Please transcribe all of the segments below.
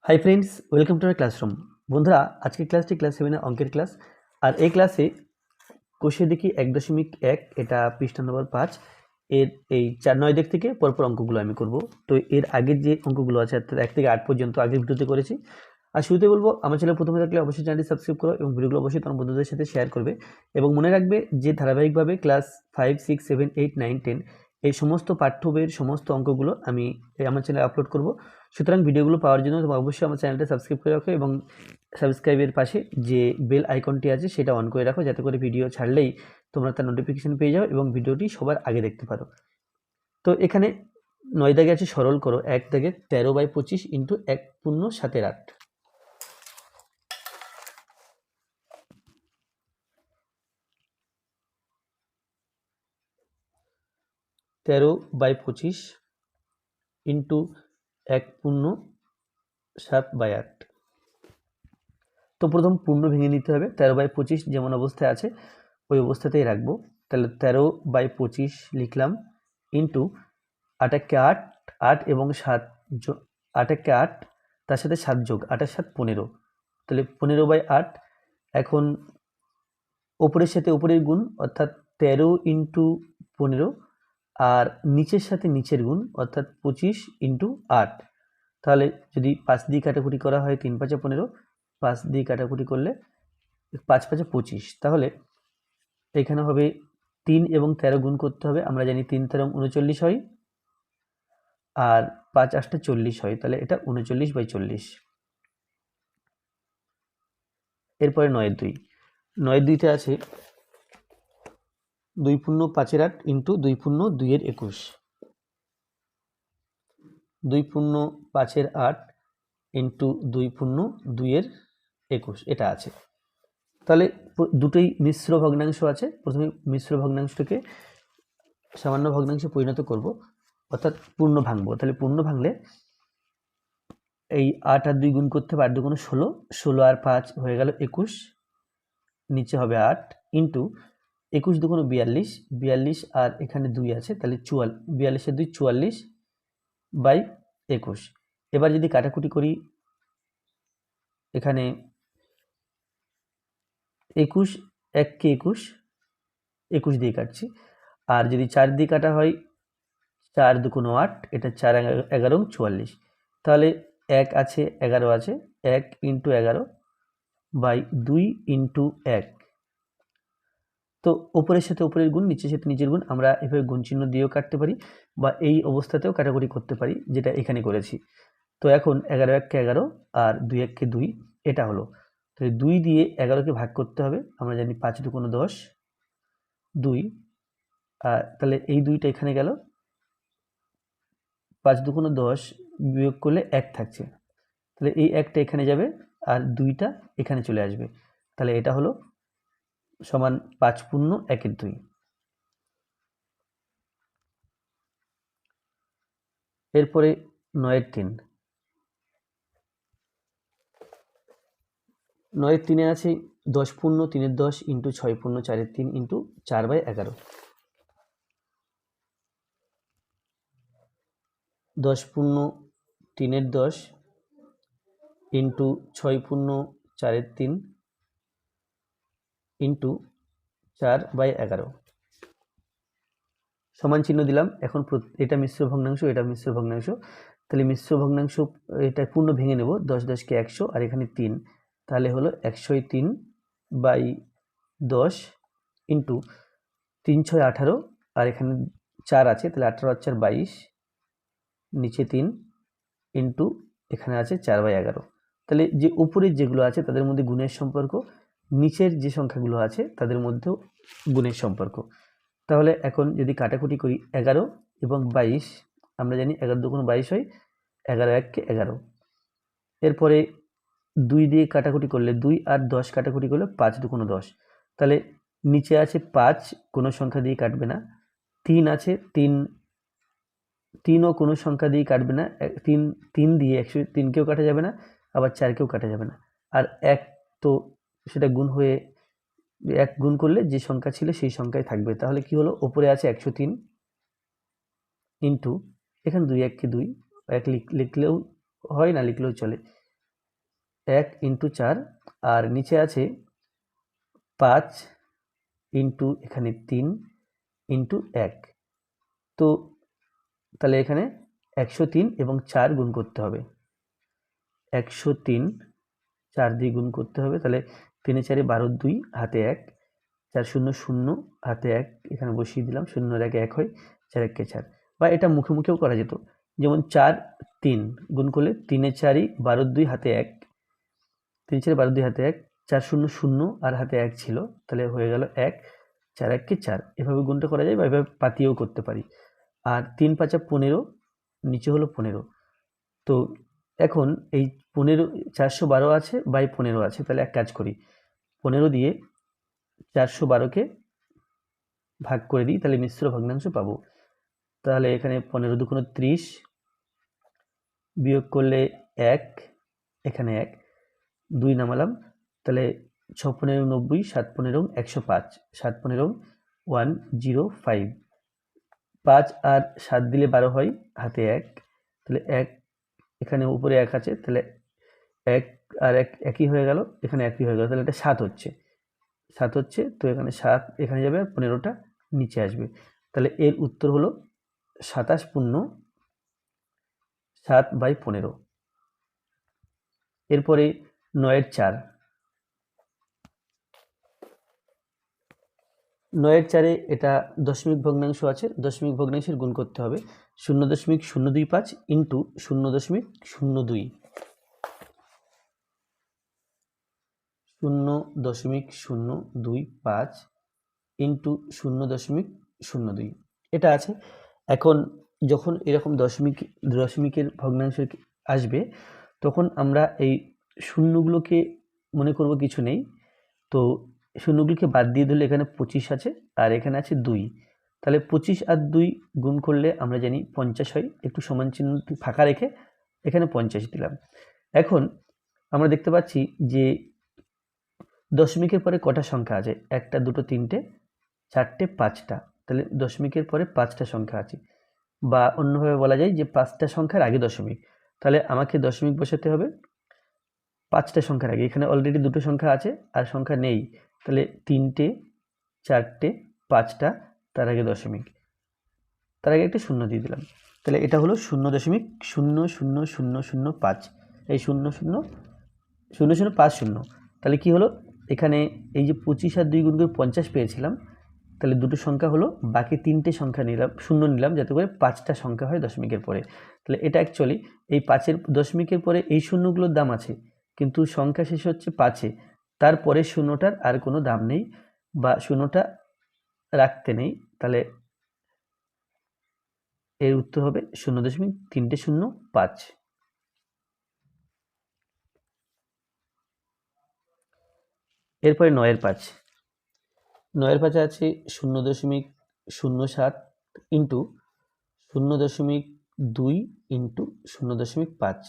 Hi friends, welcome to my classroom. বন্ধুরা, আজকের ক্লাসটি ক্লাস 7 অঙ্কের ক্লাস। আর এই ক্লাসে কোষে দেখি 1.1 এটা পৃষ্ঠা নম্বর 5 এর এই 4-9 দিক থেকে পরপর অঙ্কগুলো আমি করব। তো এর আগের যে অঙ্কগুলো আছে অর্থাৎ 1 থেকে 8 পর্যন্ত আগের ভিডিওতে করেছি। আর শুরুতে বলবো, আমার চ্যানেল প্রথমে থাকলে অবশ্যই চ্যানেলটি সাবস্ক্রাইব করো এবং ভিডিওগুলো অবশ্যই তোমার বন্ধুদের সাথে শেয়ার করবে। এবং মনে রাখবে যে ধারাবাহিকভাবে ক্লাস 5, 6, 7, 8, 9, 10 এই সমস্ত পাঠ্য বইয়ের সমস্ত অঙ্কগুলো আমি আমার চ্যানেলে আপলোড করব। সুতরাং ভিডিওগুলো পাওয়ার জন্য তোমরা অবশ্যই আমার চ্যানেলটা সাবস্ক্রাইব করে রাখো এবং সাবস্ক্রাইবের পাশে যে বেল আইকনটি আছে সেটা অন করে রাখো, যাতে করে ভিডিও ছাড়লেই তোমরা তার নোটিফিকেশন পেয়ে যাও এবং ভিডিওটি সবার আগে দেখতে পারো। তো এখানে 9 দাগে আছে সরল করো, 1 দাগে 13/25 ইন্টু 1 পূর্ণ 7/8। তেরো বাই 25 ইন্টু 1 পূর্ণ 7/8। তো প্রথম পূর্ণ ভেঙে নিতে হবে। 13/25 যেমন অবস্থায় আছে ওই অবস্থাতেই রাখবো। তাহলে 13/25 লিখলাম ইন্টু 8 একে 8, 8 এবং 7 8 একে 8, তার সাথে 7 যোগ 8 আর 7 15। তাহলে 15/8। এখন ওপরের সাথে ওপরের গুণ অর্থাৎ 13 ইন্টু 15, আর নিচের সাথে নিচের গুণ অর্থাৎ 25 ইন্টু 8। তাহলে যদি 5 দিয়ে কাটাকুটি করা হয় 3 5 15, 5 দিয়ে কাটাকুটি করলে 5 5 25। তাহলে এখানে হবে 3 এবং 13 গুণ করতে হবে। আমরা জানি 3 13 39 হয় আর 5 8 40 হয়, তাহলে এটা 39/40। এরপরে 9 2তে আছে 2 পূর্ণ 5/8 ইন্টু 2 পূর্ণ 2/21। 2 পূর্ণ 5/8 ইন্টু 2 পূর্ণ 2/21 এটা আছে। তাহলে দুটোই মিশ্র ভগ্নাংশ আছে। প্রথমে মিশ্র ভগ্নাংশটাকে সামান্য ভগ্নাংশে পরিণত করব, অর্থাৎ পূর্ণ ভাঙবো। তাহলে পূর্ণ ভাঙলে এই 8 আর 2 গুণ করতে হবে, 8 2 16, 16 আর 5 হয়ে গেল 21, নিচে হবে 8 ইন্টু 21 2 42, 42 আর এখানে 2 আছে তাহলে 42 এর 2 44/21। এবার যদি কাটাকুটি করি, এখানে 21 1 কে 21, 21 দিয়ে কাটছি। আর যদি 4 দিয়ে কাটা হয় 4 2 8, এটা 4 11 44। তাহলে 1 আছে 11 আছে, 1 ইন্টু 11/2 ইন্টু 1। তো ওপরের সাথে ওপরের গুণ, নিচের সাথে নিচের গুণ আমরা এভাবে গুণ চিহ্ন দিয়েও কাটতে পারি বা এই অবস্থাতেও কাটাকুটি করতে পারি, যেটা এখানে করেছি। তো এখন 11 1 কে 11 আর 2 1 কে 2 এটা হলো। তাহলে 2 দিয়ে 11কে ভাগ করতে হবে। আমরা জানি 5 2 10, 2, তাহলে এই 2টা এখানে গেল, 5 2 10 বিয়োগ করলে 1 থাকছে, তাহলে এই 1টা এখানে যাবে আর 2টা এখানে চলে আসবে। তাহলে এটা হলো সমান 5 পূর্ণ 1/2। এরপরে 9/3। 9/3 আছে 10 পূর্ণ 3/10 ইন্টু 6 পূর্ণ 4/3 ইন্টু 4/11। 10 পূর্ণ 3/10 ইন্টু 6 পূর্ণ 4/3 ইন্টু 4/11 সমান চিহ্ন দিলাম। এখন এটা মিশ্র ভগ্নাংশ, এটা মিশ্র ভগ্নাংশ। তাহলে মিশ্র ভগ্নাংশ এটা পূর্ণ ভেঙে নেব, 10 10 কে 100 আর এখানে 3, তাহলে হলো 103/10 ইন্টু 3 6 18 আর এখানে 4 আছে, তাহলে 18 আর 4 22, নিচে 3 ইন্টু এখানে আছে 4/11। তাহলে যে উপরের যেগুলো আছে তাদের মধ্যে গুণের সম্পর্ক, নিচের যে সংখ্যাগুলো আছে তাদের মধ্যেও গুণের সম্পর্ক। তাহলে এখন যদি কাটাকুটি করি 11 এবং 22, আমরা জানি 11 2 22 হয়, 11 1 কে 11। এরপরে 2 দিয়ে কাটাকুটি করলে 2 আর 10 কাটাকুটি করলে 5 2 10। তাহলে নিচে আছে 5, কোনো সংখ্যা দিয়ে কাটবে না। 3 আছে, 3ও কোনো সংখ্যা দিয়ে কাটবে না। 3 দিয়ে 103কেও কাটা যাবে না, আবার 4কেও কাটা যাবে না। আর 1 তো সেটা গুণ হয়ে 1 গুণ করলে যে সংখ্যা ছিল সেই সংখ্যাই থাকবে। তাহলে কি হলো, ওপরে আছে 103 ইন্টু এখানে 2 1 কে 2, 1 লিখলেও হয়, না লিখলেও চলে, 1 ইন্টু 4 আর নিচে আছে 5 ইন্টু এখানে 3 ইন্টু 1। তো তাহলে এখানে 103 এবং 4 গুণ করতে হবে। 103 4 দিয়ে গুণ করতে হবে, তাহলে 3 4 12 2 হাতে 1 4 0 0 হাতে 1 এখানে বসিয়ে দিলাম, 0 এর আগে 1 হয়, 4 1 4। বা এটা মুখে মুখেও করা যেত, যেমন 4 3 গুণ করলে 3 4 12 2 হাতে 1 3 4 12 2 হাতে 1 4 0 0 আর হাতে 1 ছিল, তাহলে হয়ে গেল 1 4 1 4। এভাবে গুণটা করা যায় বা এভাবে পাতিয়েও করতে পারি। আর 3 5 15, নিচে হলো 15। তো এখন এই 15 412 আছে বাই 15 আছে, তাহলে এক কাজ করি, 15 দিয়ে 412কে ভাগ করে দিই, তাহলে মিশ্র ভগ্নাংশ পাবো। তাহলে এখানে 15 2 30, বিয়োগ করলে 1, এখানে 1 2 নামালাম, তাহলে 6 15 90 7 15 105 7 15 105 5 আর 7 দিলে 12 হয়, হাতে 1, তাহলে 1 এখানে উপরে 1 আছে, তাহলে 1 আর 1 একই হয়ে গেল, এখানে একই হয়ে গেল, তাহলে এটা 7 হচ্ছে 7 হচ্ছে। তো এখানে 7 এখানে যাবে, 15টা নিচে আসবে, তাহলে এর উত্তর হলো 27 পূর্ণ 7 বাই 15। এরপরে 9 4, 9 4 এটা দশমিক ভগ্নাংশ আছে, দশমিক ভগ্নাংশের গুণ করতে হবে 0.025 ইন্টু 0.02 0.025 ইন্টু 0.02 এটা আছে। এখন যখন এরকম দশমিকের ভগ্নাংশ আসবে, তখন আমরা এই শূন্যগুলোকে মনে করব কিছু নেই, তো শূন্যগুলোকে বাদ দিয়ে দিলে এখানে 25 আছে আর এখানে আছে 2, তাহলে 25 আর 2 গুণ করলে আমরা জানি 50 হয়, একটু সমান চিহ্ন ফাঁকা রেখে এখানে 50 দিলাম। এখন আমরা দেখতে পাচ্ছি যে দশমিকের পরে কটা সংখ্যা আছে, 1 2 3 4 5টা, তাহলে দশমিকের পরে 5টা সংখ্যা আছে, বা অন্যভাবে বলা যায় যে 5টা সংখ্যার আগে দশমিক, তাহলে আমাকে দশমিক বসাতে হবে 5টা সংখ্যার আগে। এখানে অলরেডি দুটো সংখ্যা আছে আর সংখ্যা নেই, তাহলে 3টে 4টে 5টা, তার আগে দশমিক, তার আগে একটা শূন্য দিয়ে দিলাম, তাহলে এটা হলো 0.00005, এই 0.00050। তাহলে কি হলো, এখানে এই যে 25 আর 2 গুণ করে 50 পেয়েছিলাম, তাহলে দুটো সংখ্যা হলো, বাকি 3টে সংখ্যা নিলাম, শূন্য নিলাম, যাতে করে 5টা সংখ্যা হয় দশমিকের পরে। তাহলে এটা অ্যাকচুয়ালি এই 5-এর দশমিকের পরে এই শূন্যগুলোর দাম আছে, কিন্তু সংখ্যা শেষ হচ্ছে 5-এ, তারপরে শূন্যটার আর কোনো দাম নেই বা শূন্যটা রাখতে নেই, তাহলে এর উত্তর হবে 0.305। এরপরে 9 5, 9 5 আছে 0.07 ইন্টু 0.2 ইন্টু 0.5,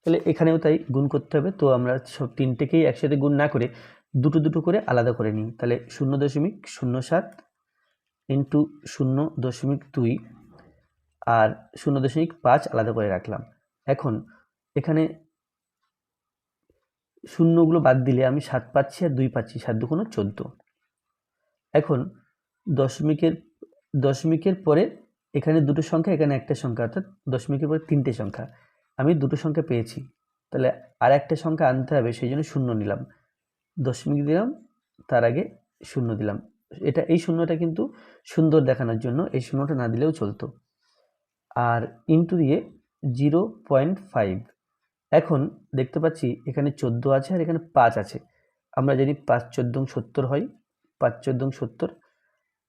তাহলে এখানেও তাই গুণ করতে হবে। তো আমরা সব তিনটেকেই একসাথে গুণ না করে দুটো দুটো করে আলাদা করে নিই, তাহলে 0.07 ইন্টু 0.2 আর 0.5 আলাদা করে রাখলাম। এখন এখানে শূন্যগুলো বাদ দিলে আমি 7 পাচ্ছি আর 2 পাচ্ছি, 7 2 14। এখন দশমিকের পরে এখানে দুটো সংখ্যা, এখানে একটা সংখ্যা, অর্থাৎ দশমিকের পরে 3টে সংখ্যা, আমি দুটো সংখ্যা পেয়েছি, তাহলে আর একটা সংখ্যা আনতে হবে, সেই জন্য শূন্য নিলাম, দশমিক দিলাম, তার আগে শূন্য দিলাম। এই শূন্যটা কিন্তু সুন্দর দেখানোর জন্য, এই শূন্যটা না দিলেও চলতো। আর ইন্টু দিয়ে 0.5। এখন দেখতে পাচ্ছি এখানে 14 আছে আর এখানে 5 আছে, আমরা জানি 5 14 70 হয়, 5 14 70।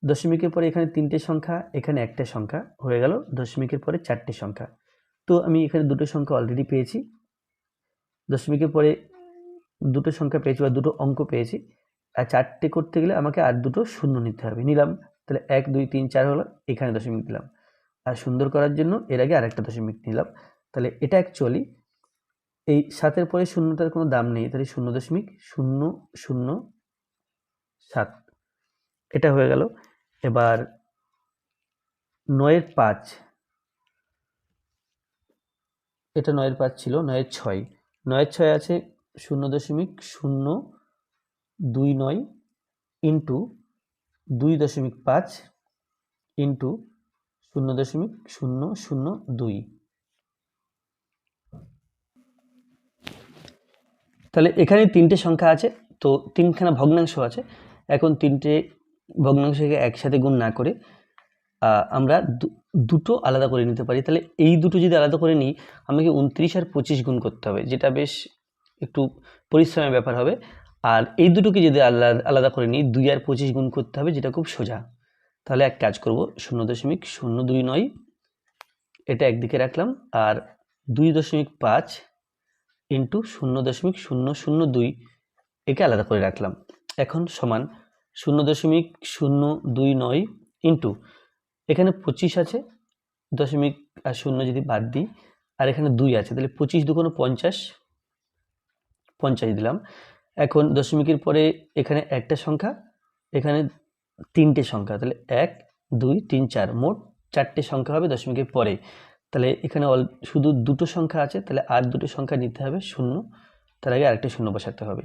দশমিকের পরে এখানে 3টে সংখ্যা, এখানে একটা সংখ্যা, হয়ে গেল দশমিকের পরে 4টে সংখ্যা। তো আমি এখানে দুটো সংখ্যা অলরেডি পেয়েছি, দশমিকের পরে দুটো সংখ্যা পেয়েছি বা দুটো অঙ্ক পেয়েছি, আর 4টে করতে গেলে আমাকে আর দুটো শূন্য নিতে হবে, নিলাম, তাহলে 1 2 3 4 হলো, এখানে দশমিক দিলাম, আর সুন্দর করার জন্য এর আগে আরেকটা দশমিক নিলাম। তাহলে এটা অ্যাকচুয়ালি এই 7-এর পরে শূন্যটার কোনো দাম নেই, তাহলে 0.007 এটা হয়ে গেল। এবার 9 5, এটা 9 5 ছিল, 9 6 9 ছয় আছে 0.029 ইন্টু 2.5 ইন্টু 0.002। তাহলে এখানে তিনটে সংখ্যা আছে, তো তিনখানা ভগ্নাংশ আছে। এখন তিনটে ভগ্নাংশকে একসাথে গুণ না করে আমরা দুটো আলাদা করে নিতে পারি। তাহলে এই দুটো যদি আলাদা করে নিই, আমাকে 29 আর 25 গুণ করতে হবে, যেটা বেশ একটু পরিশ্রমের ব্যাপার হবে। আর এই দুটোকে যদি আলাদা করে নিই, 2 আর 25 গুণ করতে হবে, যেটা খুব সোজা। তাহলে এক কাজ করব, 0.029 এটা একদিকে রাখলাম, আর 2.5 ইন্টু 0.002 একে আলাদা করে রাখলাম। এখন সমান 0.029 ইন্টু এখানে 25 আছে, দশমিক আর শূন্য যদি বাদ দিই, আর এখানে 2 আছে, তাহলে 25 দুগুণ 50, 50 দিলাম। এখন দশমিকের পরে এখানে একটা সংখ্যা, এখানে তিনটে সংখ্যা, তাহলে 1 2 3 4, মোট 4টে সংখ্যা হবে দশমিকের পরে। তাহলে এখানে শুধু দুটো সংখ্যা আছে, তাহলে আর দুটো সংখ্যা নিতে হবে শূন্য, তার আগে আরেকটা শূন্য বসাতে হবে।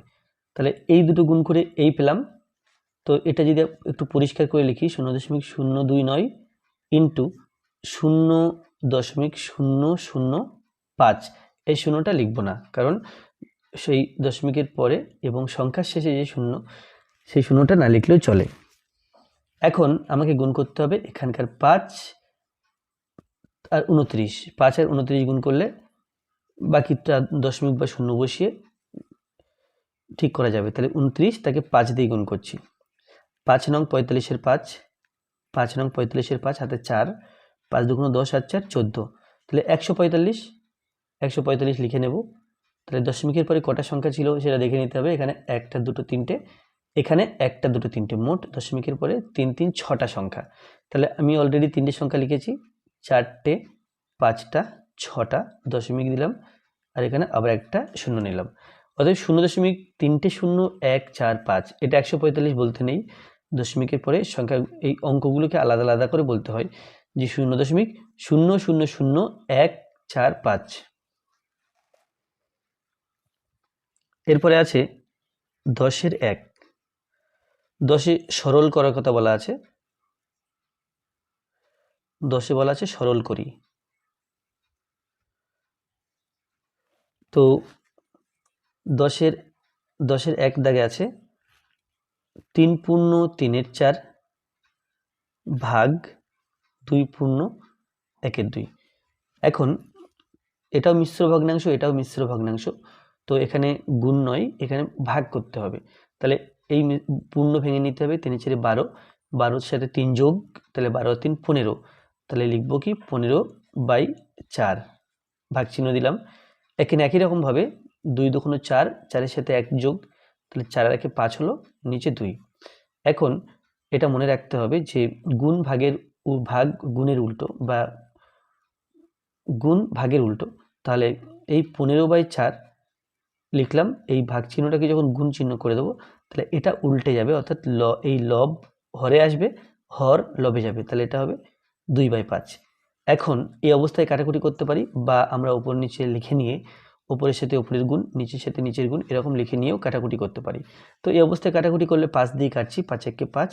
তাহলে এই দুটো গুণ করে এই পেলাম। তো এটা যদি একটু পরিষ্কার করে লিখি, 0.029 ইন্টু 0.005, এই শূন্যটা লিখব না, কারণ সেই দশমিকের পরে এবং সংখ্যার শেষে যে শূন্য, সেই শূন্যটা না লিখলেও চলে। এখন আমাকে গুণ করতে হবে এখানকার 5 আর 29, 5 আর 29 গুণ করলে বাকিটা দশমিক বা শূন্য বসিয়ে ঠিক করা যাবে। তাহলে 29 তাকে 5 দিয়ে গুণ করছি, 5 নং 45-এর 5, 5 নং 45-এর 5 হাতে 4, 5 দুগুণ 10 আর 4 14, তাহলে 145, 145 লিখে নেব। তাহলে দশমিকের পরে কটা সংখ্যা ছিল সেটা দেখে নিতে হবে। এখানে একটা দুটো তিনটে, এখানে একটা দুটো তিনটে, মোট দশমিকের পরে 3 3 6টা সংখ্যা। তাহলে আমি অলরেডি তিনটে সংখ্যা লিখেছি, 4টে 5টা 6টা, দশমিক দিলাম, আর এখানে আবার একটা শূন্য নিলাম। অতএব 0.3014 এটা 145 বলতে নেই, দশমিকের পরে সংখ্যা এই অঙ্কগুলোকে আলাদা আলাদা করে বলতে হয়, যে 0.0000145। এরপরে আছে 10-এর 1, 10-এ সরল করার কথা বলা আছে, 10-এ বলা আছে সরল করি। তো 10-এর 1 দাগে আছে 3 পূর্ণ 3-এর 4 ভাগ 2 পূর্ণ 1-এর 2। এখন এটাও মিশ্র ভগ্নাংশ, এটাও মিশ্র ভগ্নাংশ, তো এখানে গুণ নয়, এখানে ভাগ করতে হবে। তাহলে এই পূর্ণ ভেঙে নিতে হবে, 3 4 12, 12-র সাথে 3 যোগ, তাহলে 12 3 15, তাহলে লিখব কি 15/4, ভাগ চিহ্ন দিলাম। এখানে একই রকমভাবে 2 দুগুণ 4, 4-এর সাথে 1 যোগ, তাহলে 4 আর 1 5 হলো, নিচে 2। এখন এটা মনে রাখতে হবে যে গুণ ভাগের ভাগ গুণের উল্টো, বা গুণ ভাগের উল্টো। তাহলে এই 15/4 লিখলাম, এই ভাগ চিহ্নটাকে যখন গুণ চিহ্ন করে দেবো, তাহলে এটা উল্টে যাবে, অর্থাৎ এই লব হরে আসবে, হর লবে যাবে, তাহলে এটা হবে 2/5। এখন এই অবস্থায় কাটাকুটি করতে পারি, বা আমরা উপর নিচে লিখে নিয়ে উপরের সাথে উপরের গুণ, নিচের সাথে নিচের গুণ, এরকম লিখে নিয়েও কাটাকুটি করতে পারি। তো এই অবস্থায় কাটাকুটি করলে 5 দিয়ে কাটছি, 5 1 5,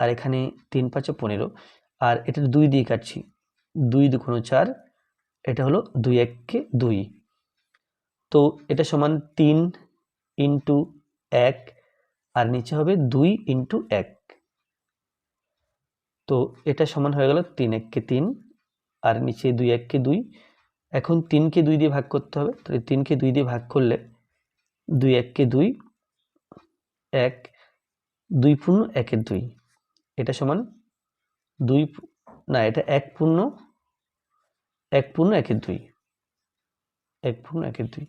আর এখানে 3 5 15, আর এটা 2 দিয়ে কাটছি, 2 দুগুণ 4, এটা হলো 2 1 2। তো এটা সমান 3 ইন্টু 1, আর নিচে হবে 2 ইন্টু 1, তো এটা সমান হয়ে গেল 3 1 3, আর নিচে 2 1 2। এখন 3কে 2 দিয়ে ভাগ করতে হবে, তাহলে 3কে 2 দিয়ে ভাগ করলে 2 1 2, 1 2 পূর্ণ 1-এর 2, এটা সমান 2 না, এটা 1 পূর্ণ 1-এর 2, 1 পূর্ণ 1-এর 2।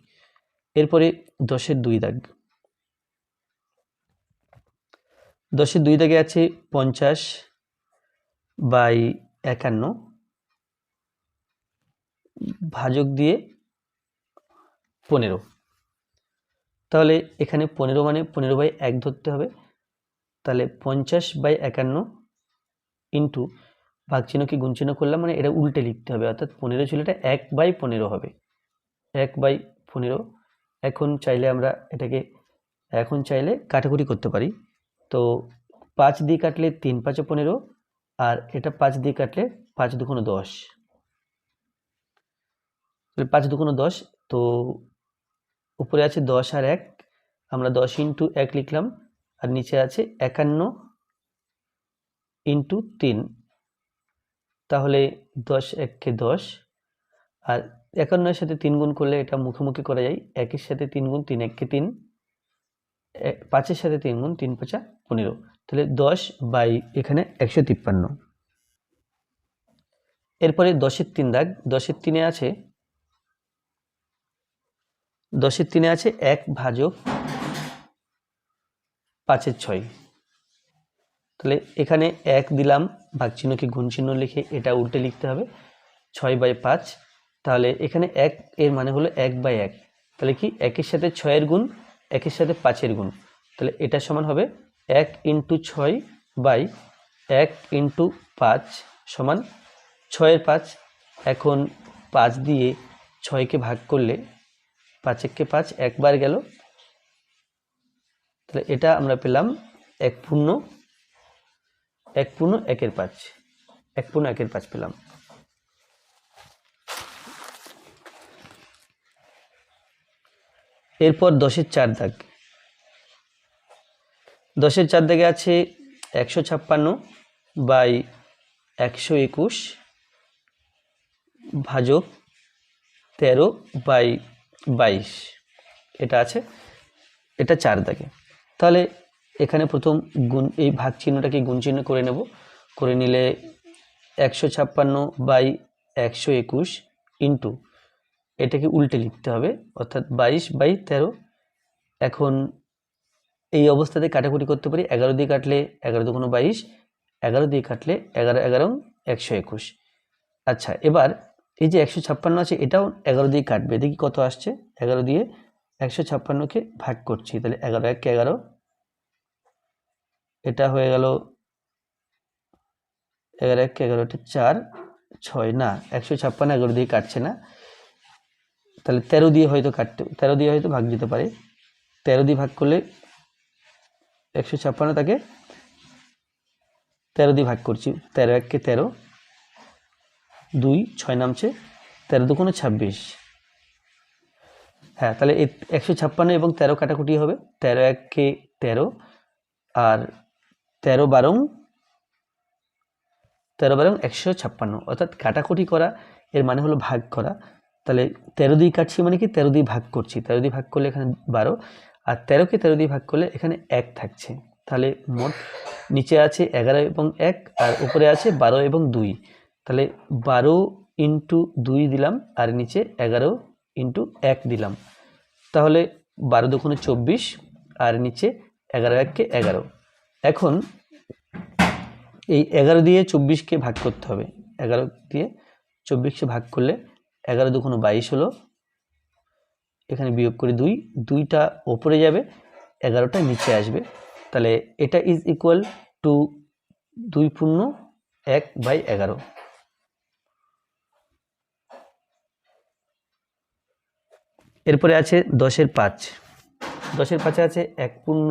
এরপরে 10-এর 2 দাগ, 10-এর 2 দাগে আছে 50/51 ভাজক দিয়ে 15। তাহলে এখানে 15 মানে 15/1 ধরতে হবে, তাহলে 50/51 ইন্টু ভাগ চিহ্নকে গুণ চিহ্ন করলাম, মানে এটা উল্টে লিখতে হবে, অর্থাৎ 15 ছিল, এটা 1/15 হবে, 1/15 এখন চাইলে আমরা এটাকে কাটাকুটি করতে পারি। তো 5 দিয়ে কাটলে 3 5 15, আর এটা 5 দিয়ে কাটলে 5 2 10, 5 2 10। তো উপরে আছে 10 আর 1, আমরা 10 ইন্টু 1 লিখলাম, আর নিচে আছে 51 ইন্টু 3, তাহলে 10 1 10, আর 51 সাথে 3 গুণ করলে এটা মুখোমুখি করা যায়, 1 এর সাথে 3 গুণ, 3 1 3, 5 এর সাথে 3 গুণ, 3 5 15, তাহলে 10 বাই এখানে 153। এরপরে 10 এর 3 দাগ, 10 এর 3 আছে 1 ভাজক 5 এর 6, তাহলে এখানে 1 দিলাম, ভাগ চিহ্নকে গুণ চিহ্ন লিখে এটা উল্টে লিখতে হবে, 6 বাই 5, তাহলে এখানে 1 এর মানে হলো 1 বাই 1, তাহলে কি 1 এর সাথে 6 এর গুণ, 1 এর সাথে 5 এর গুণ, তাহলে এটা সমান হবে 1 ইন্টু 6 বাই 1 ইন্টু 5 সমান 6 এর 5। এখন 5 দিয়ে 6কে ভাগ করলে 5 1 5, একবার গেল, তাহলে এটা আমরা পেলাম 1 পূর্ণ 1 পূর্ণ 1 এর 5, 1 পূর্ণ 1 এর 5 পেলাম। এরপর 10 এর 4 দাগ, 10 এর 4 দাগে আছে 156 বাই 121 ভাজক 13 বাই 22, এটা আছে, এটা 4 দাগে। তাহলে এখানে প্রথম গুণ, এই ভাগ চিহ্নটাকে গুণ চিহ্ন করে নেব, করে নিলে 156 বাই 121 ইন্টু, এটাকে উল্টে লিখতে হবে, অর্থাৎ 22 বাই 13। এখন এই অবস্থাতে কাটাকুটি করতে পারি, 11 দিয়ে কাটলে 11 2 22, 11 দিয়ে কাটলে 11 11 121। আচ্ছা, এবার এই যে 156 আছে এটাও 11 দিয়ে কাটবে, দেখি কত আসছে। 11 দিয়ে 156কে ভাগ করছি, তাহলে 11 1 11, এটা হয়ে গেল 11 1 11, 4 6, না 156 11 দিয়ে কাটছে না, তাহলে 13 দিয়ে হয়তো কাটতে, 13 দিয়ে হয়তো ভাগ দিতে পারে। 13 দিয়ে ভাগ করলে 156, তাকে 13 দিয়ে ভাগ করছি, 13 1 13, 2 6 নামছে, 13 2 26। হ্যাঁ, তাহলে 156 এবং 13 কাটাকুটি হবে, 13 1 13, আর 13 12 156, অর্থাৎ কাটাকুটি করা এর মানে হলো ভাগ করা। তাহলে 13 দিয়ে কাটছি মানে কি 13 দিয়ে ভাগ করছি, 13 দিয়ে ভাগ করলে এখানে 12, আর 13কে 13 দিয়ে ভাগ করলে এখানে 1 থাকছে, তাহলে মোট নিচে আছে 11 এবং 1, আর উপরে আছে 12 এবং 2, তাহলে 12 ইন্টু 2 দিলাম, আর নিচে 11 ইন্টু 1 দিলাম, তাহলে 12 2 24, আর নিচে 11 1 11। এখন এই 11 দিয়ে 24কে ভাগ করতে হবে, 11 দিয়ে 24কে ভাগ করলে 11 2 22 হলো, এখানে বিয়োগ করে 2, 2টা ওপরে যাবে, 11টা নিচে আসবে, তাহলে এটা ইজ ইকুয়াল টু 2 পূর্ণ 1 বাই 11। এরপরে আছে 10 এর 5, 10 এর 5 আছে 1 পূর্ণ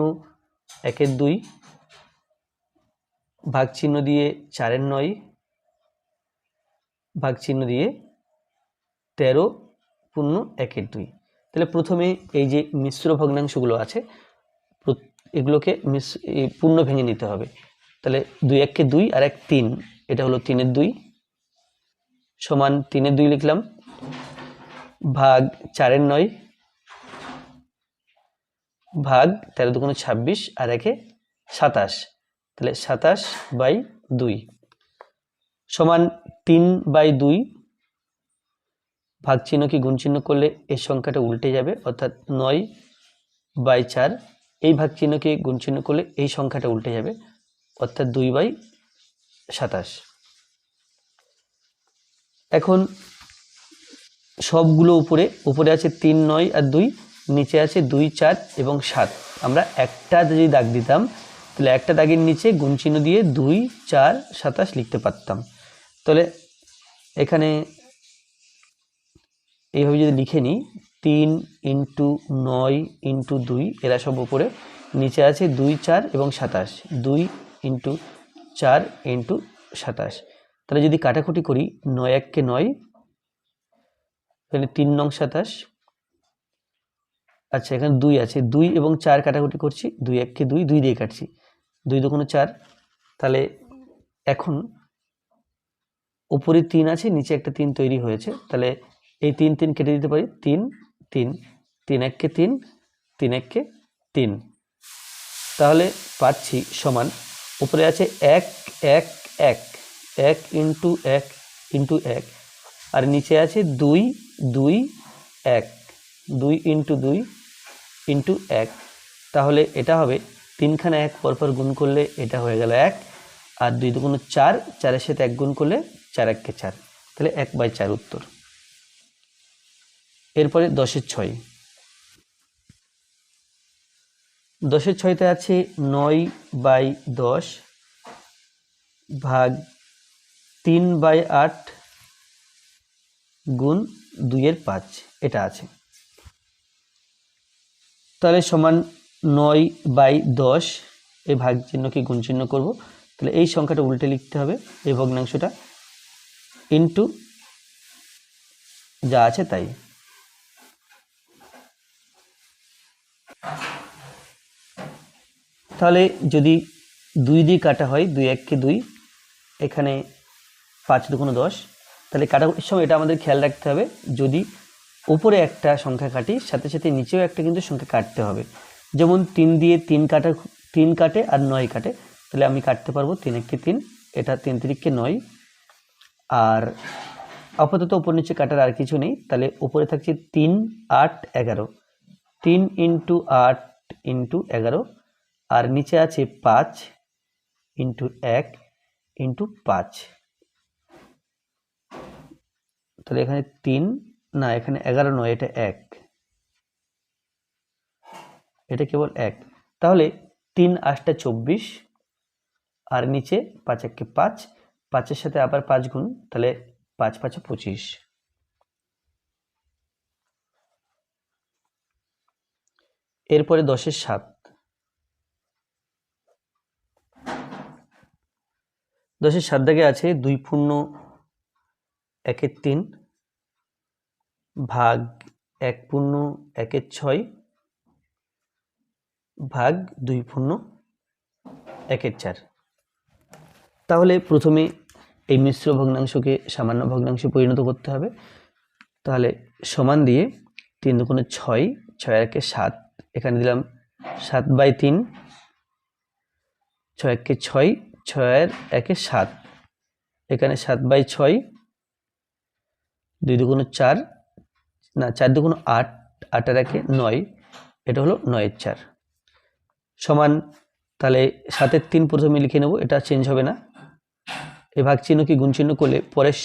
1 এর 2, ভাগ চিহ্ন দিয়ে 4 এর 9, ভাগ চিহ্ন দিয়ে 13 পূর্ণ 1 এর 2। তাহলে প্রথমে এই যে মিশ্র ভগ্নাংশগুলো আছে এগুলোকে পূর্ণ ভেঙে নিতে হবে, তাহলে 2 1 2 আর 1 3, এটা হলো 3 এর 2 সমান 3 এর 2 লিখলাম, ভাগ 4 এর 9, ভাগ 13 2 26, আর 1 27, তাহলে 27 বাই 2 সমান 3 বাই 2, ভাগ চিহ্নকে গুণ চিহ্ন করলে এই সংখ্যাটা উল্টে যাবে, অর্থাৎ 9 বাই 4, এই ভাগ চিহ্নকে গুণ চিহ্ন করলে এই সংখ্যাটা উল্টে যাবে, অর্থাৎ 2 বাই 27। এখন সবগুলো উপরে আছে 3 9 আর 2, নিচে আছে 2 4 এবং 7, আমরা একটা যদি দাগ দিতাম তাহলে একটা দাগের নিচে গুণ চিহ্ন দিয়ে 2 4 27 লিখতে পারতাম। তাহলে এখানে এইভাবে যদি লিখে নিই 3 ইন্টু 9 ইন্টু 2 এরা সব উপরে, নিচে আছে 2 4 এবং 27, 2 ইন্টু 4 ইন্টু 27। তাহলে যদি কাটাকুটি করি 9 1 কে 9, এখানে 3 নং 27। আচ্ছা এখানে 2 আছে, 2 এবং 4 কাটাকুটি করছি, 2 1 কে 2, 2 দিয়ে কাটছি, 2 2 4। তাহলে এখন উপরে 3 আছে, নিচে একটা 3 তৈরি হয়েছে, তাহলে এই 3 3 কেটে দিতে পারি, 3 3, 3 1 কে 3, 3 1 কে 3। তাহলে পাচ্ছি সমান উপরে আছে 1 1 1, 1 ইন্টু 1 ইন্টু 1, আর নিচে আছে 2 2 1, 2 ইন্টু 2 ইন্টু 1। তাহলে এটা হবে 3খানা 1 পরপর গুণ করলে এটা হয়ে গেল 1, আর 2 2 4, 4-এর সাথে 1 গুণ করলে 4 1 কে 4, তাহলে 1/4 উত্তর। এরপরে 10-এর 6, 10-এর 6তে আছে 9/10 ভাগ 3/8 গুণ 2-এর 5, এটা আছে। তাহলে সমান 9/10, এই ভাগ চিহ্নকে গুণ চিহ্ন করব, তাহলে এই সংখ্যাটা উল্টে লিখতে হবে, এই ভগ্নাংশটা ইন্টু যা আছে তাই। তাহলে যদি 2 দিয়ে কাটা হয়, 2 1 কে 2, এখানে 5 2 10, তাহলে কাটাকুটির সময় এটা আমাদের খেয়াল রাখতে হবে, যদি উপরে একটা সংখ্যা কাটি সাথে সাথে নিচেও একটা কিন্তু সংখ্যা কাটতে হবে। যেমন 3 দিয়ে 3 কাটে আর 9 কাটে, তাহলে আমি কাটতে পারবো 3 1 কে 3, এটা 3 3 কে 9। আর আপাতত উপর নিচে কাটার আর কিছু নেই, তাহলে উপরে থাকছে 3 8 11, 3 ইন্টু 8 ইন্টু 11, আর নিচে আছে 5 ইন্টু 1 ইন্টু 5। তাহলে এখানে 3 না, এখানে 11 নয়, এটা 1, এটা কেবল 1। তাহলে 3 8 24, আর নিচে 5 1 কে 5, 5-এর সাথে আবার 5 গুণ, তাহলে 5 5 25। এরপরে 10-এর 7, 10-এর 7 দাগে আছে 2 পূর্ণ 1 3 ভাগ 1 পূর্ণ 1 6 ভাগ 2 পূর্ণ 1 4। তাহলে প্রথমে এই মিশ্র ভগ্নাংশকে সামান্য ভগ্নাংশে পরিণত করতে হবে। তাহলে সমান দিয়ে 3 2 6, 6 1 7, এখানে দিলাম 7/3, 6 1 6, 6 1 7, এখানে 7/6, 2 2 4, না 4 2 8, 8 আর 1 9, এটা হলো 9 4 সমান। তাহলে 7-এর 3 প্রথমে লিখে নেব, এটা চেঞ্জ হবে না। এই ভাগ চিহ্নকে গুণ চিহ্ন করলে পরের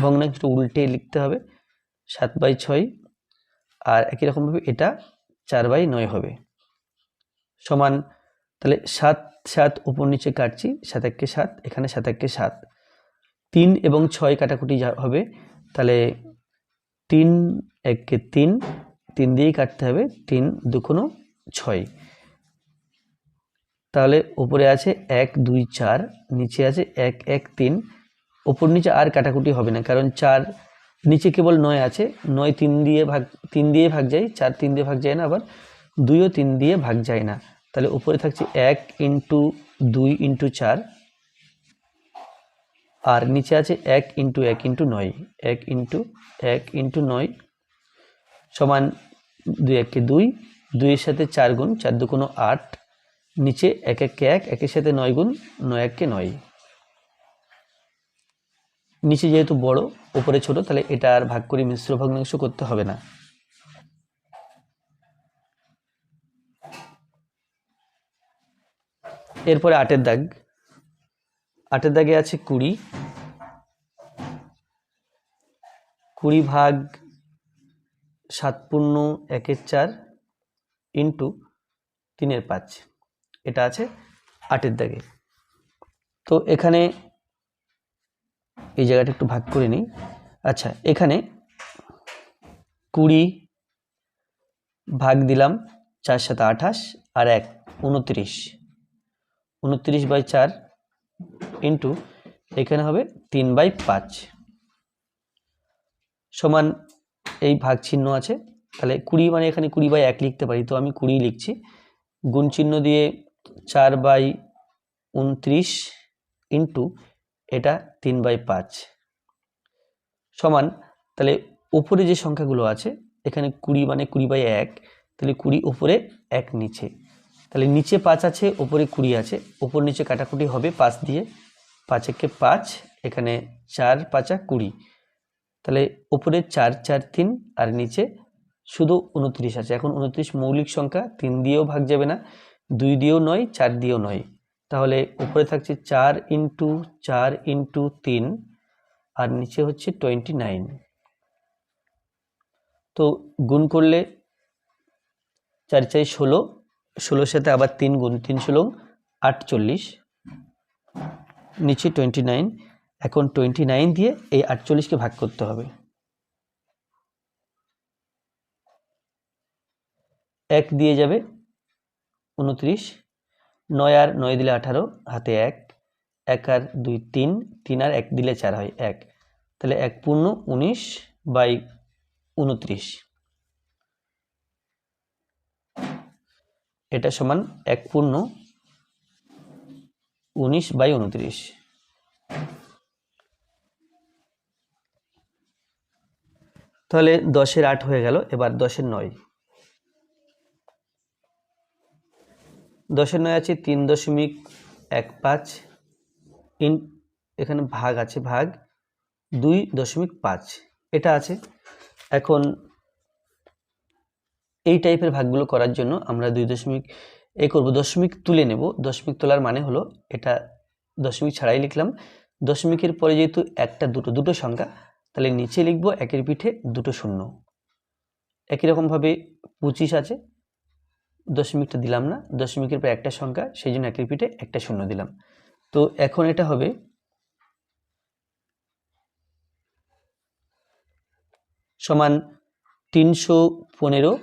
ভগ্নাংশটা উল্টে লিখতে হবে, 7/6, আর একই রকমভাবে এটা 4/9 হবে সমান। তাহলে 7 7 উপর নিচে কাটছি, 7 1 কে 7, এখানে 7 1 কে 7, 3 এবং 6 কাটাকুটি হবে, তাহলে 3 1 কে 3, 3 দিয়েই কাটতে হবে, 3 2 6। তাহলে উপরে আছে 1 2 4, নিচে আছে 1 1 3, উপর নিচে আর কাটাকুটি হবে না, কারণ 4 নিচে কেবল 9 আছে, 9 3 দিয়ে ভাগ যায়, 4 3 দিয়ে ভাগ যায় না, আবার 2 ও 3 দিয়ে ভাগ যায় না। তাহলে উপরে থাকছে 1 ইন্টু 2 ইন্টু 4, আর নিচে আছে 1 ইন্টু 1 ইন্টু 9, 1 ইন্টু 1 ইন্টু 9 সমান 2 1 কে 2, 2 এর সাথে 4 গুণ, 4 2 8, নিচে 1 1 কে 1, 1 এর সাথে 9 গুণ, 9 1 কে 9। নিচে যেহেতু বড় উপরে ছোট, তাহলে এটা আর ভাগ করে মিশ্র ভগ্নাংশ করতে হবে না। এরপরে 8-এর দাগ, 8-এর দাগে আছে 20, 20 ভাগ 7 পূর্ণ 1 4 ইন্টু 3 5, এটা আছে 8-এর দাগে। তো এখানে এই জায়গাটা একটু ভাগ করে নিই। আচ্ছা, এখানে 20 ভাগ দিলাম 4 7 28 আর 1 29, 29/4 ইন্টু এখানে হবে 3/5 সমান এই ভাগ চিহ্ন আছে, তাহলে 20 মানে এখানে 20/1 লিখতে পারি, তো আমি 20 লিখছি, গুণ চিহ্ন দিয়ে 4/29 ইন্টু এটা 3/5 সমান, তাহলে উপরে যে সংখ্যাগুলো আছে এখানে 20 মানে 20/1, তাহলে 20 উপরে 1 নিচে, তাহলে নিচে 5 আছে উপরে 20 আছে, উপর নিচে কাটাকুটি হবে 5 দিয়ে, 5 একে 5, এখানে 4 5 20, তাহলে উপরে 4 4 3 আর নিচে শুধু 29 আছে। এখন 29 মৌলিক সংখ্যা, 3 দিয়েও ভাগ যাবে না, 2 দিয়েও নয়, 4 দিয়েও নয়, তাহলে উপরে থাকছে 4 ইন্টু 4 ইন্টু 3 আর নিচে হচ্ছে 29। তো গুণ করলে 4 4 16, 16 সাথে আবার 3 গুণ, 3 16 48, নিচে 29। এখন 29 দিয়ে এই 48কে ভাগ করতে হবে, 1 দিয়ে যাবে 29, 9 আর 9 দিলে 18, হাতে 1, 1 আর 2 3, 3 আর 1 দিলে 4 হয় 1, তাহলে 1 পূর্ণ 19/29, এটা সমান 1 পূর্ণ 19/29। তাহলে 10 এর 8 হয়ে গেল, এবার 10 এর 9, 10 এর 9 আছে 3.15 এখানে ভাগ আছে, ভাগ 2.5 এটা আছে। এখন এই টাইপের ভাগগুলো করার জন্য আমরা 2 করব, দশমিক তুলে নেব। দশমিক তোলার মানে হলো এটা দশমিক ছাড়াই লিখলাম, দশমিকের পরে যেহেতু একটা দুটো সংখ্যা, তাহলে নিচে লিখব একের পিঠে দুটো শূন্য। একই রকমভাবে 25 আছে, দশমিকটা দিলাম না, দশমিকের পর একটা সংখ্যা, সেই জন্য একের পিঠে একটা শূন্য দিলাম। তো এখন এটা হবে সমান 315,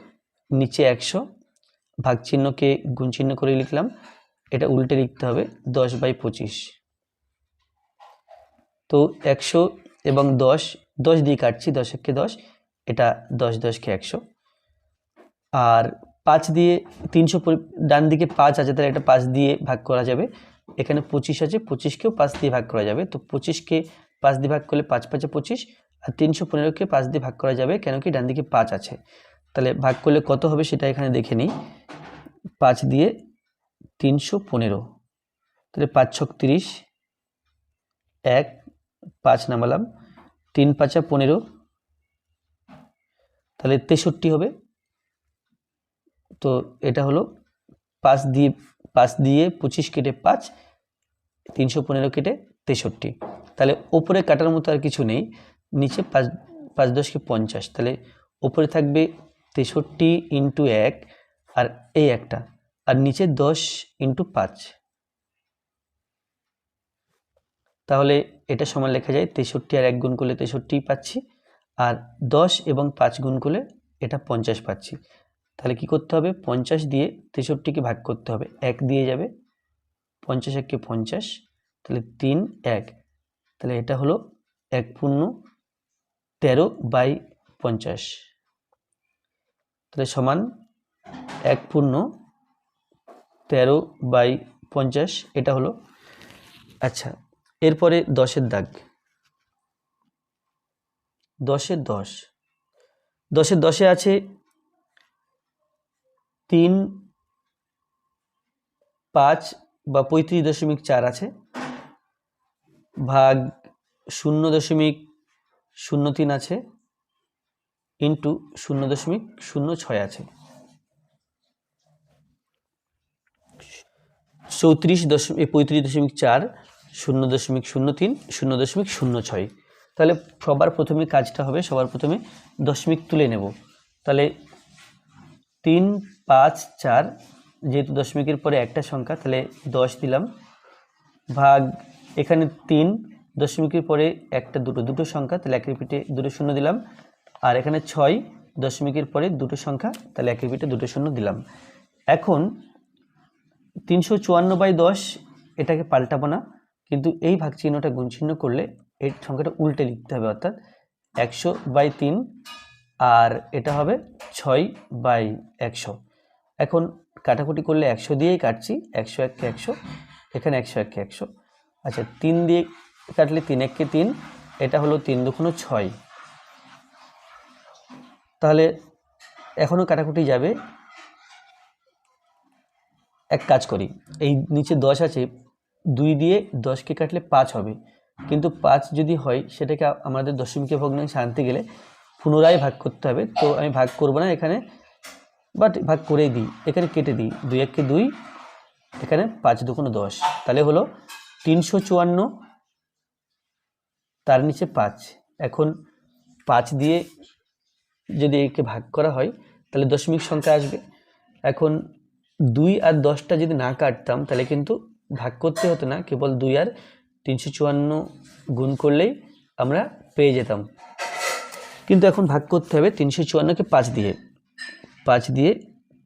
নিচে 100, ভাগ চিহ্নকে গুণ চিহ্ন করে লিখলাম, এটা উল্টে লিখতে হবে 10/25। তো 100 এবং 10 দিয়ে কাটছি, 10 একে 10, এটা 10 10 কে 100, আর 5 দিয়ে 300 ডান দিকে 5 আছে, তাহলে এটা 5 দিয়ে ভাগ করা যাবে। এখানে 25 আছে, 25কেও 5 দিয়ে ভাগ করা যাবে, তো 25কে 5 দিয়ে ভাগ করলে 5 5 25, আর 315কে 5 দিয়ে ভাগ করা যাবে, কেন কি ডান দিকে 5 আছে। তাহলে ভাগ করলে কত হবে সেটা এখানে দেখে নিই, 5 দিয়ে 315, তাহলে 5 ছক 30, 1 5 নামালাম, 3 5 15, তাহলে 63 হবে। তো এটা হলো 5 দিয়ে 25 কেটে 5, 315 কেটে 63, তাহলে ওপরে কাটার মতো আর কিছু নেই, নিচে 5 5 10 কে 50, তাহলে ওপরে থাকবে 63 ইন্টু 1 আর এই একটা, আর নিচে 10 ইন্টু 5, তাহলে এটা সমান লেখা যায় 63 আর 1 গুণ করলে 63 পাচ্ছি, আর 10 এবং 5 গুণ করলে এটা 50 পাচ্ছি। তাহলে কি করতে হবে, 50 দিয়ে 63কে ভাগ করতে হবে, 1 দিয়ে যাবে, 50 1 কে 50, তাহলে 3 1, তাহলে এটা হলো 1 পূর্ণ 13/50, তাহলে সমান 1 পূর্ণ 13/50, এটা হলো। আচ্ছা, এরপরে 10-এর দাগ, 10-এর 10, 10-এর 10-এ আছে 3 5 বা 35.4 আছে, ভাগ 0.03 আছে, ইন্টু 0.06 আছে, 35.4 0.03 0.06। তাহলে সবার প্রথমে কাজটা হবে, সবার প্রথমে দশমিক তুলে নেব। তাহলে 3 5 4, যেহেতু দশমিকের পরে একটা সংখ্যা, তাহলে 10 দিলাম, ভাগ এখানে 3, দশমিকের পরে একটা দুটো সংখ্যা, তাহলে একের পিঠে দুটো শূন্য দিলাম, আর এখানে 6 দশমিকের পরে দুটো সংখ্যা, তাহলে একের ভিতরে দুটো শূন্য দিলাম। এখন 354/10 এটাকে পাল্টাবো না, কিন্তু এই ভাগ চিহ্নটা গুণ চিহ্ন করলে এই সংখ্যাটা উল্টে লিখতে হবে, অর্থাৎ 100/3, আর এটা হবে 6/100। এখন কাটাকুটি করলে 100 দিয়েই কাটছি, 100 1 100, এখানে 100 1 100। আচ্ছা 3 দিয়ে কাটলে 3 1 3, এটা হলো 3 2 6। তাহলে এখনও কাটাকুটি যাবে। এক কাজ করি, এই নিচে 10 আছে, 2 দিয়ে 10কে কাটলে 5 হবে, কিন্তু 5 যদি হয় সেটাকে আমাদের দশমিকে ভগ্নাংশে আনতে গেলে পুনরায় ভাগ করতে হবে। তো আমি ভাগ করব না এখানে, বাট ভাগ করেই দিই, এখানে কেটে দিই, 2 1 2, এখানে 5 2 10, তাহলে হলো 354, তার নিচে 5। এখন 5 দিয়ে যদি একে ভাগ করা হয় তাহলে দশমিক সংখ্যা আসবে। এখন 2 আর 10টা যদি না কাটতাম তাহলে কিন্তু ভাগ করতে হতো না, কেবল 2 আর 354 গুণ করলেই আমরা পেয়ে যেতাম। কিন্তু এখন ভাগ করতে হবে 354কে 5 দিয়ে, 5 দিয়ে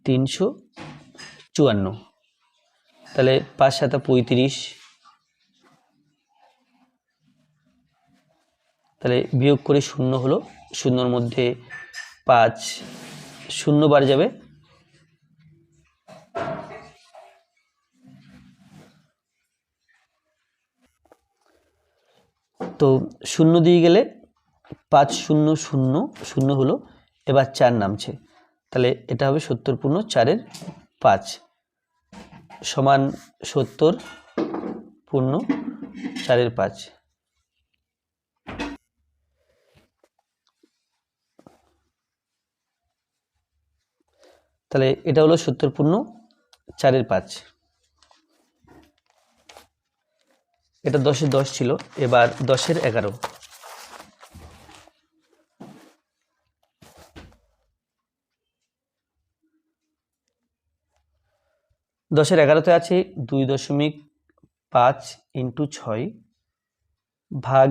354, তাহলে 5 7 35, তাহলে বিয়োগ করে 0 হলো, 0-র মধ্যে 5 0 বার যাবে, তো 0 দিয়ে গেলে 5 0 0 0 হলো, এবার 4 নামছে, তাহলে এটা হবে 70 পূর্ণ 4-এর 5 সমান 70 পূর্ণ 4-এর 5। তাহলে এটা হলো 70 পূর্ণ 4-এর 5। এটা 10-এর 10 ছিল, এবার 10-এর 11। 10-এর 11তে আছে 2.5 × 6 ভাগ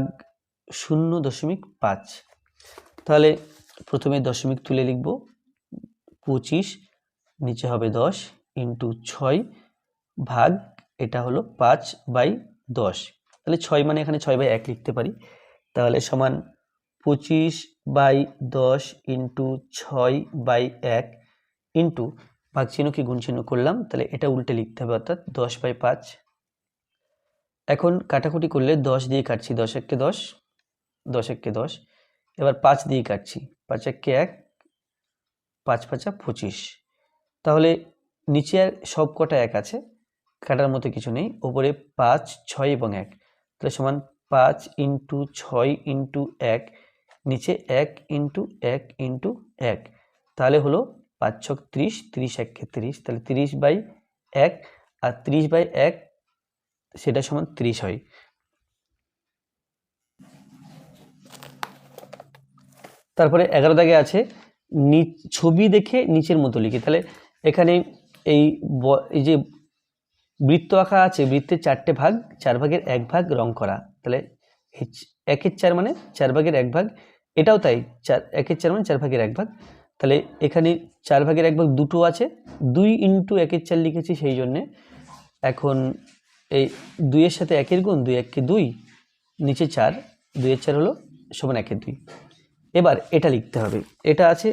0.5। তাহলে প্রথমে দশমিক তুলে লিখব, 25, নিচে হবে 10 × 6 ভাগ, এটা হলো 5/10, তাহলে 6 মানে এখানে 6/1 লিখতে পারি, তাহলে সমান 25/10 × 6/1 ইন্টু ভাগ চিহ্নকে গুণ চিহ্ন করলাম, তাহলে এটা উল্টে লিখতে হবে, অর্থাৎ 10/5। এখন কাটাকুটি করলে 10 দিয়ে কাটছি, 10 1 10, 10 1 10, এবার 5 দিয়ে কাটছি, 5 1 1, 5 5 25, তাহলে নিচে আর সব কটা 1 আছে, কাটার মতো কিছু নেই, ওপরে 5 6 এবং 1, তাহলে সমান 5 × 6 × 1, নিচে 1 × 1 × 1, তাহলে হলো 5 6 30, 30 1 30, তাহলে 30/1, আর 30/1 সেটা সমান 30 হয়। তারপরে 11 দাগে আছে ছবি দেখে নিচের মতো লিখি, তাহলে এখানে এই যে বৃত্ত আঁকা আছে, বৃত্তের 4টে ভাগ, 4 ভাগের 1 ভাগ রং করা, তাহলে 1-এর 4 মানে 4 ভাগের 1 ভাগ, এটাও তাই, 1-এর 4 মানে 4 ভাগের 1 ভাগ, তাহলে এখানে 4 ভাগের 1 ভাগ দুটো আছে, 2 × 1-এর 4 লিখেছি সেই জন্যে। এখন এই 2-এর সাথে 1-এর গুণ, 2 1 2, নিচে 4, 2-এর 4 হলো সমান 1-এর 2। এবার এটা লিখতে হবে, এটা আছে,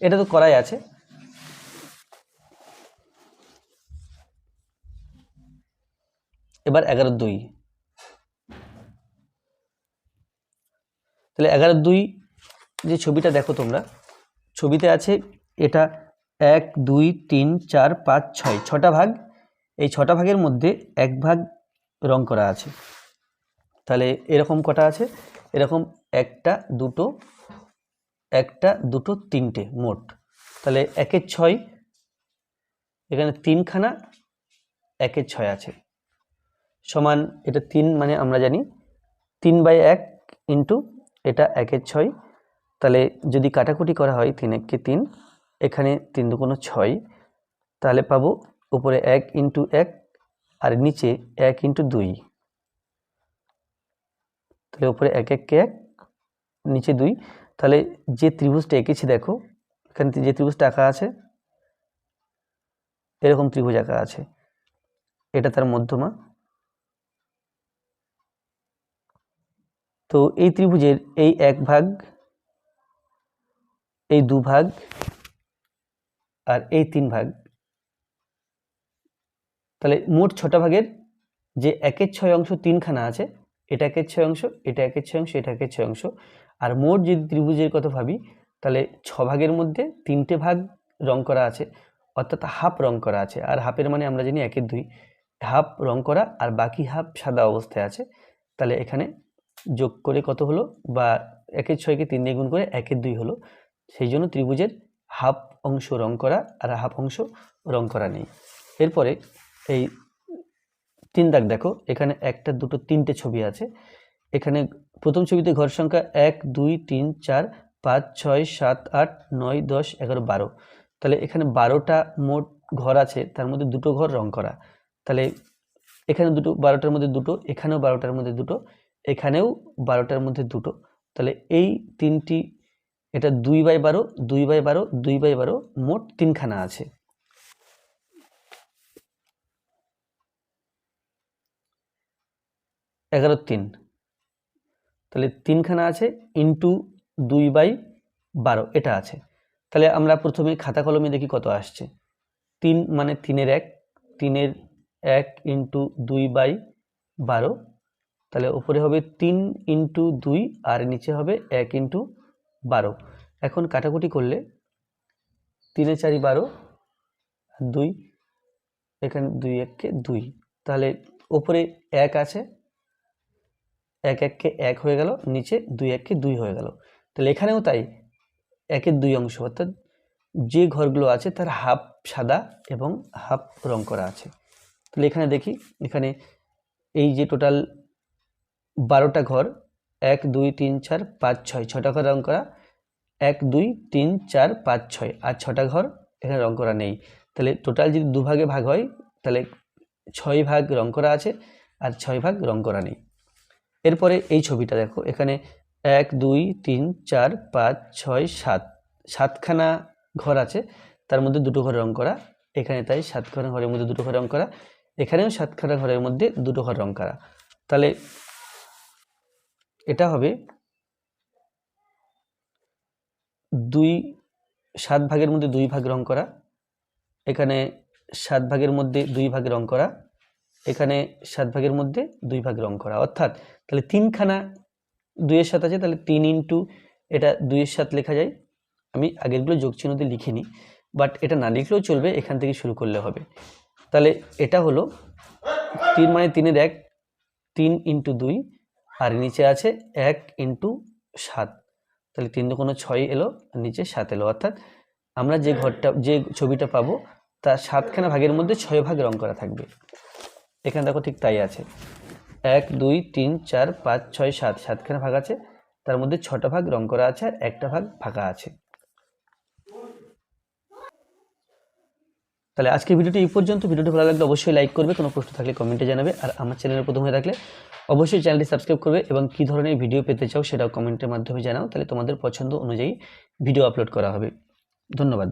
এটা তো করাই আছে, এবার 11/2, তাহলে 11/2 যে ছবিটা দেখো তোমরা, ছবিতে আছে এটা 1 2 3 4 5 6, 6টা ভাগ, এই 6টা ভাগের মধ্যে 1 ভাগ রং করা আছে, তাহলে এরকম কটা আছে, এরকম 1টা 2টো 1টা 2টো 3টে মোট, তাহলে 1-এর 6, এখানে 3খানা 1-এর 6 আছে, সমান এটা 3 মানে আমরা জানি 3/1 ইন্টু এটা 1-এর 6, তাহলে যদি কাটাকুটি করা হয় 3 1 3, এখানে 3 2 6, তাহলে পাবো উপরে 1 × 1 আর নিচে 1 × 2, তাহলে উপরে 1 1 1, নিচে 2, তাহলে যে ত্রিভুজটা এঁকেছি দেখো, এখানে যে ত্রিভুজটা আঁকা আছে, এরকম ত্রিভুজ আঁকা আছে, এটা তার মধ্যমা। তো এই ত্রিভুজের এই 1 ভাগ, এই 2 ভাগ আর এই 3 ভাগ, তাহলে মোট 6টা ভাগের যে 1/6 অংশ 3খানা আছে, এটা 1/6 অংশ, এটা 1/6 অংশ, এটা 1/6 অংশ। আর মোট যদি ত্রিভুজের কথা ভাবি, তাহলে 6 ভাগের মধ্যে 3টে ভাগ রং করা আছে, অর্থাৎ হাফ রং করা আছে। আর হাফের মানে আমরা জানি 1/2, হাফ রং করা আর বাকি হাফ সাদা অবস্থায় আছে। তাহলে এখানে যোগ করে কত হলো, বা 1/6কে 3 দিয়ে গুণ করে 1/2 হলো। সেই জন্য ত্রিভুজের হাফ অংশ রং করা আর হাফ অংশ রং করা নেই। এরপরে এই 3 দাগ দেখো, এখানে 1টা 2টো 3টে ছবি আছে। এখানে প্রথম ছবিতে ঘর সংখ্যা 1 2 3 4 5 6 7 8 9 10 11 12। তাহলে এখানে 12টা মোট ঘর আছে, তার মধ্যে 2টো ঘর রং করা। তাহলে এখানে 12টার মধ্যে 2টো, এখানেও 12টার মধ্যে 2টো, এখানেও 12টার মধ্যে 2টো। তাহলে এই 3টি, এটা 2/12 2/12 2/12, মোট 3খানা আছে। এগারো 3, তাহলে 3খানা আছে ইন্টু 2/12 এটা আছে। তাহলে আমরা প্রথমে খাতা কলমে দেখি কত আসছে। 3 মানে 3-এর 1, 3-এর 1 ইন্টু 2/12, তাহলে উপরে হবে 3 ইন্টু 2 আর নিচে হবে 1 ইন্টু 12। এখন কাটাকুটি করলে 3 4 12 আর 2, এখানে 2 1 2, তাহলে উপরে 1 আছে, 1 1 1 হয়ে গেল, নিচে 2 1 2 হয়ে গেল। তাহলে এখানেও তাই, 1/2 অংশ, অর্থাৎ যে ঘরগুলো আছে তার হাফ সাদা এবং হাফ রং করা আছে। তাহলে এখানে দেখি, এখানে এই যে টোটাল 12টা ঘর, 1 2 3 4 5 6, 6টা ঘর রং করা, 1 2 3 4 5 6, আর 6টা ঘর এখানে রং করা নেই। তাহলে টোটাল যদি 2 ভাগে ভাগ হয়, তাহলে 6 ভাগ রং করা আছে আর 6 ভাগ রং করা নেই। এরপরে এই ছবিটা দেখো, এখানে 1 2 3 4 5 6 7, 7খানা ঘর আছে, তার মধ্যে 2টো ঘর রং করা। এখানে তাই 7খানা ঘরের মধ্যে 2টো ঘর রং করা, এখানেও 7খানা ঘরের মধ্যে 2টো ঘর রং করা। তাহলে এটা হবে 7 ভাগের মধ্যে 2 ভাগ রং করা, এখানে 7 ভাগের মধ্যে 2 ভাগ রং করা, এখানে 7 ভাগের মধ্যে 2 ভাগ রং করা। অর্থাৎ তাহলে 3খানা 2-এর 7 আছে, তাহলে 3 ইন্টু এটা 2-এর 7 লেখা যায়। আমি আগেরগুলো যোগ চিহ্ন দিয়ে লিখিনি, বাট এটা না লিখলেও চলবে, এখান থেকে শুরু করলে হবে। তাহলে এটা হলো 3 মানে 3-এর 1, 3 ইন্টু 2 আর নিচে আছে 1 ইন্টু 7, তাহলে 3 দুগুণে 6 এলো আর নিচে 7 এলো। অর্থাৎ আমরা যে ছবিটা পাবো তার 7খানা ভাগের মধ্যে 6 ভাগ রং করা থাকবে। এখানে দেখো ঠিক তাই আছে, 1 2 3 4 5 6 7, 7খানা ভাগ আছে, তার মধ্যে 6টা ভাগ রং করা আছে আর একটা ভাগ ফাঁকা আছে। তাহলে আজকে ভিডিওটি এই পর্যন্ত। ভিডিওটি ভালো লাগলে অবশ্যই লাইক করবে, কোনো প্রশ্ন থাকলে কমেন্টে জানাবে, আর আমার চ্যানেলে প্রথম হয়ে থাকলে অবশ্যই চ্যানেলটি সাবস্ক্রাইব করবে এবং কী ধরনের ভিডিও পেতে চাও সেটাও কমেন্টের মাধ্যমে জানাও, তাহলে তোমাদের পছন্দ অনুযায়ী ভিডিও আপলোড করা হবে। ধন্যবাদ।